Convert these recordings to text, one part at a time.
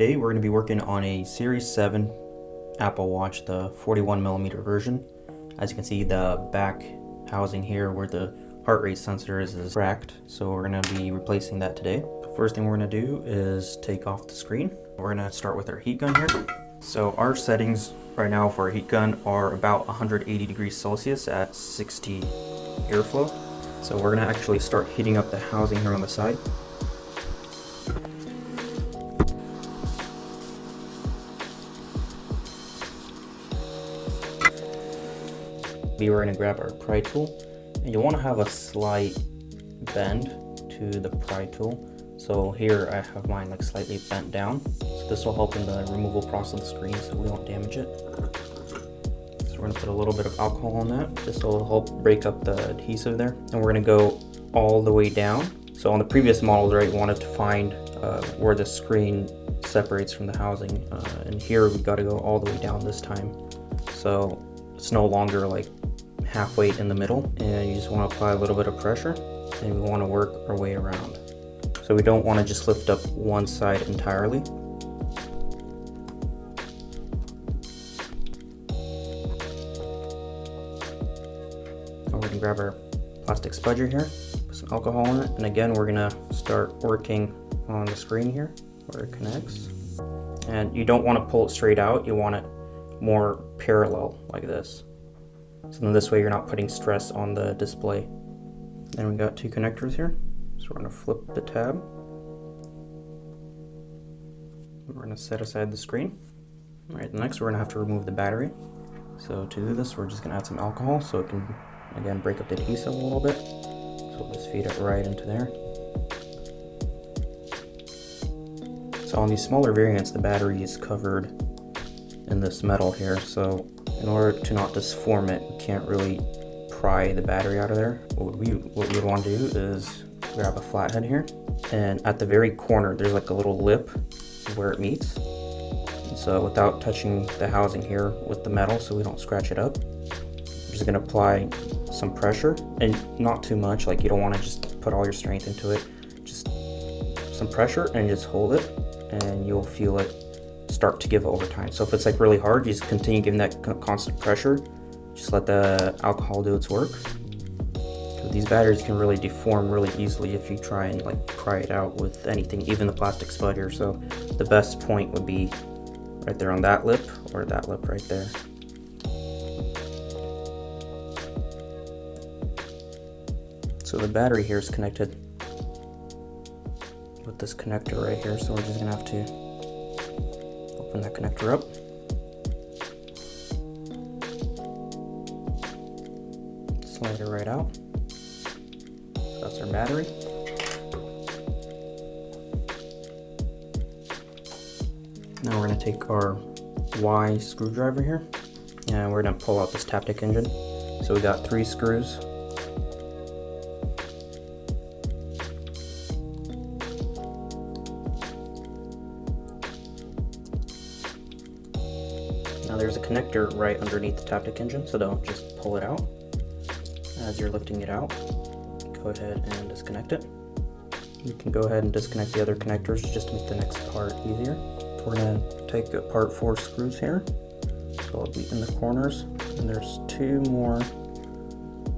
today we're going to be working on a Series 7 Apple Watch, the 41mm version. As you can see, the back housing here where the heart rate sensor is cracked, so we're going to be replacing that today. The first thing we're going to do is take off the screen. We're going to start with our heat gun here. So our settings right now for our heat gun are about 180 degrees Celsius at 60 airflow. So we're going to actually start heating up the housing here on the side. We're going to grab our pry tool, and you want to have a slight bend to the pry tool. So here I have mine like slightly bent down, so this will help in the removal process of the screen so we won't damage it. So we're going to put a little bit of alcohol on that. This will help break up the adhesive there, and we're going to go all the way down. So on the previous models, right, we wanted to find where the screen separates from the housing, and here we've got to go all the way down this time. So it's no longer like halfway in the middle, and you just want to apply a little bit of pressure, and we want to work our way around. So we don't want to just lift up one side entirely. Now we're going to grab our plastic spudger here, put some alcohol in it, and again we're going to start working on the screen here where it connects. And you don't want to pull it straight out, you want it more parallel like this. So then this way you're not putting stress on the display. Then we got two connectors here. So we're going to flip the tab. We're going to set aside the screen. All right, next we're going to have to remove the battery. So to do this, we're just going to add some alcohol so it can, again, break up the adhesive a little bit. So we'll just feed it right into there. So on these smaller variants, the battery is covered in this metal here. So in order to not disform it, we can't really pry the battery out of there. What we would want to do is grab a flathead here, and at the very corner there's like a little lip where it meets. And so without touching the housing here with the metal so we don't scratch it up, I'm just going to apply some pressure, and not too much, like you don't want to just put all your strength into it, just some pressure and just hold it, and you'll feel it start to give over time. So if it's like really hard, you just continue giving that constant pressure, just let the alcohol do its work. These batteries can really deform really easily if you try and like pry it out with anything, even the plastic spudger. So the best point would be right there on that lip, or that lip right there. So the battery here is connected with this connector right here, so we're just gonna have to open that connector up. Slide it right out. So that's our battery. Now we're going to take our Y screwdriver here, and we're going to pull out this Taptic engine. So we got 3 screws. Now there's a connector right underneath the Taptic engine, so don't just pull it out. As you're lifting it out, go ahead and disconnect it. You can go ahead and disconnect the other connectors just to make the next part easier. We're going to take apart 4 screws here, so it'll be in the corners, and there's 2 more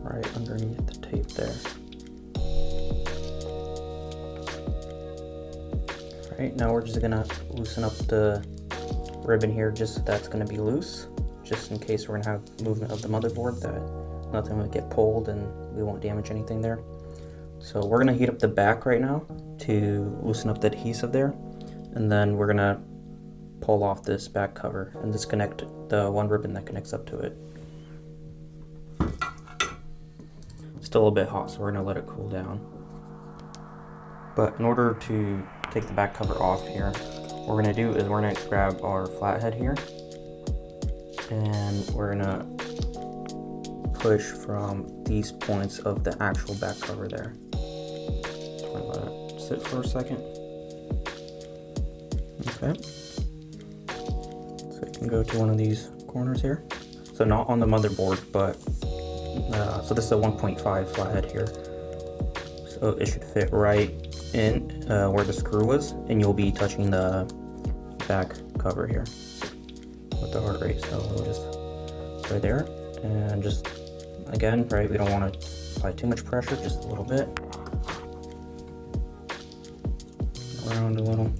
right underneath the tape there. Alright, now we're just going to loosen up the ribbon here, just so that's going to be loose, just in case we're going to have movement of the motherboard, that nothing will get pulled and we won't damage anything there. So we're going to heat up the back right now to loosen up the adhesive there, and then we're going to pull off this back cover and disconnect the one ribbon that connects up to it. Still a bit hot, so we're going to let it cool down. But in order to take the back cover off here, what we're going to do is we're going to grab our flathead here, and we're going to push from these points of the actual back cover there. So I'm going to let it sit for a second. Okay. So you can go to one of these corners here. So not on the motherboard, but so this is a 1.5 flathead here. So it should fit right in where the screw was, and you'll be touching the back cover here with the heart rate. So we'll just right there, and just again, right, we don't want to apply too much pressure, just a little bit. Around a little.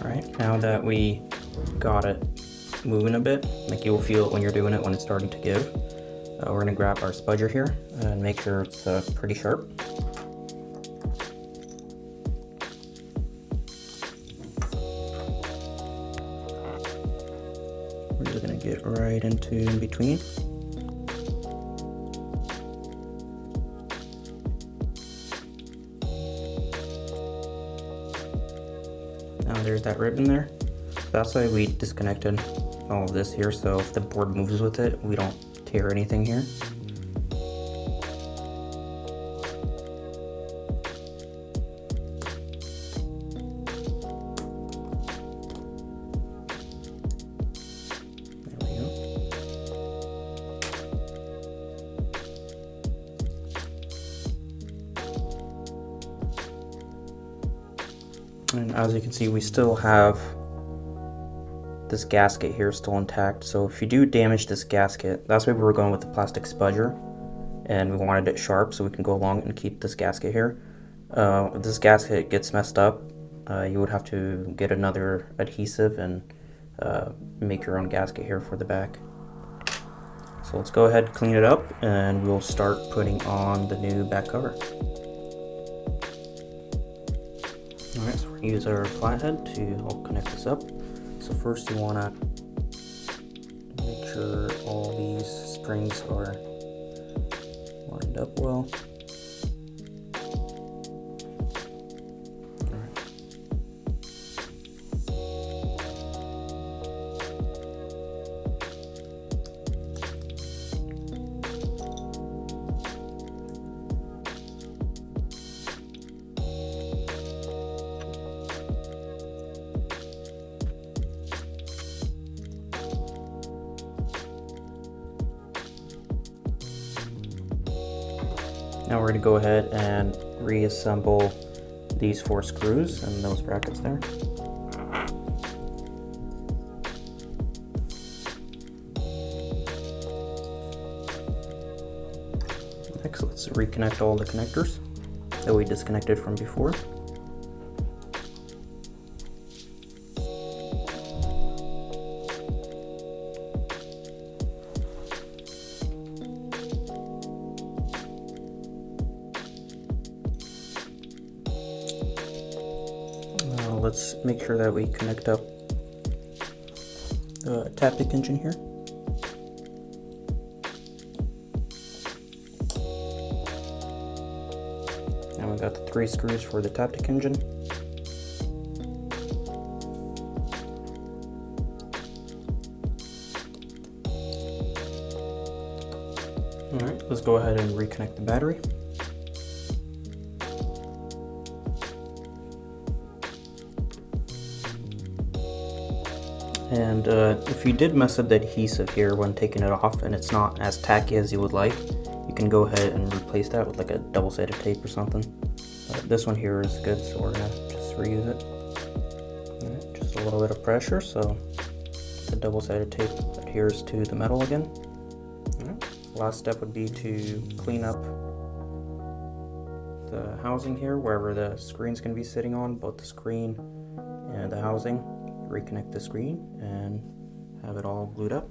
Alright, now that we got it moving a bit, like you'll feel it when you're doing it when it's starting to give, we're going to grab our spudger here and make sure it's pretty sharp. We're just going to get right into in between. Now there's that ribbon there. That's why we disconnected all of this here, so if the board moves with it, we don't tear anything here. There we go. And as you can see, we still have this gasket here still intact. So if you do damage this gasket, that's why we were going with the plastic spudger, and we wanted it sharp so we can go along and keep this gasket here. If this gasket gets messed up, you would have to get another adhesive and make your own gasket here for the back. So let's go ahead and clean it up, and we'll start putting on the new back cover. Alright, so we're going to use our flathead to help connect this up. So first you want to make sure all these springs are lined up well. Now we're going to go ahead and reassemble these 4 screws and those brackets there. Next, let's reconnect all the connectors that we disconnected from before. Let's make sure that we connect up the Taptic engine here. Now we've got the 3 screws for the Taptic engine. Alright, let's go ahead and reconnect the battery. And if you did mess up the adhesive here when taking it off and it's not as tacky as you would like, you can go ahead and replace that with like a double-sided tape or something. This one here is good, so we're gonna just reuse it. Right, just a little bit of pressure so the double-sided tape adheres to the metal again. Right. Last step would be to clean up the housing here, wherever the screen's gonna be sitting on, both the screen and the housing. Reconnect the screen and have it all glued up.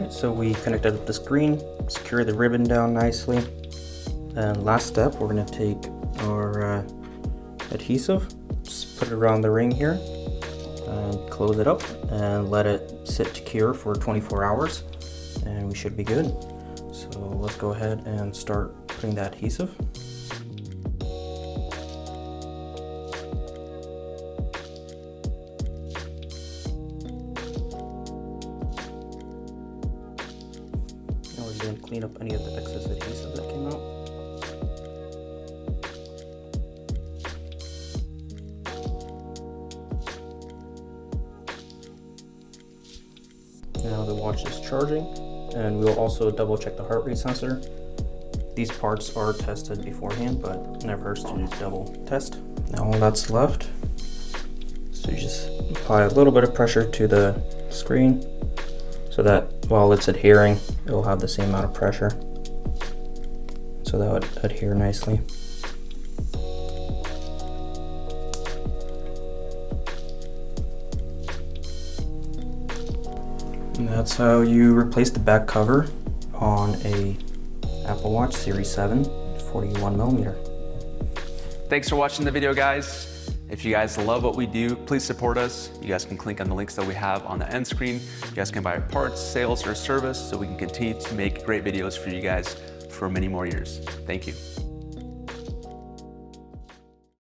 Alright, so we connected up the screen, secure the ribbon down nicely, and last step, we're going to take our adhesive, just put it around the ring here, and close it up, and let it sit to cure for 24 hours, and we should be good. So let's go ahead and start putting that adhesive. Now we're going to clean up any of the excess adhesive that came out. Now the watch is charging, and we'll also double check the heart rate sensor. These parts are tested beforehand, but it never hurts to double test. Now all that's left, so you just apply a little bit of pressure to the screen so that while it's adhering, it will have the same amount of pressure, so that would adhere nicely. And that's how you replace the back cover on a Apple Watch Series 7 41mm. Thanks for watching the video, guys. If you guys love what we do, please support us. You guys can click on the links that we have on the end screen. You guys can buy parts, sales, or service so we can continue to make great videos for you guys for many more years. Thank you.